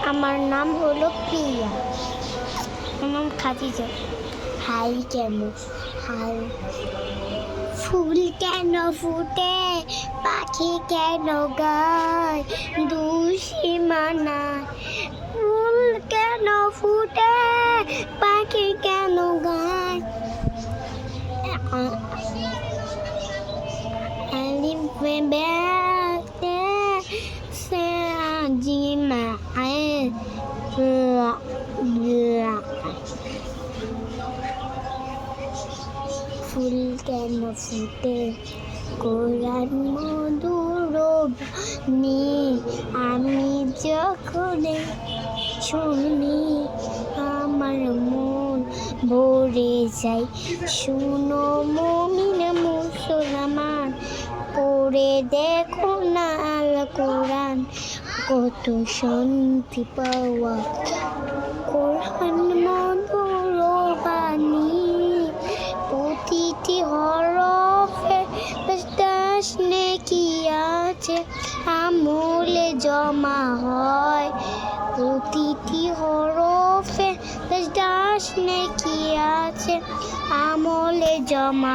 আমার নাম হলো প্রিয়া। আমার নাম খাদিজা। হাই কেন হাই ফুল কেন ফুটে, পাখি কেন গায়, দুসীমানায় ফুল কেন ফুটে, পাখি কেন গায়। ألف باء تاء سين جيم عين ফুল কেন ফুটে, কোরআন মধুর বাণী আমি যখন শুনি আমার মন ভরে যায়। শুনো মুমিন মুসলমান, পড়ে দেখো না আল কোরআন, কত শান্তি পাওয়া। কোরআন মধুর বাণী, প্রতিটি হরফে দাস নেকি আছে, আমলে জমা হয়। প্রতিটি হরফে দাস নেকি আছে, আমলে জমা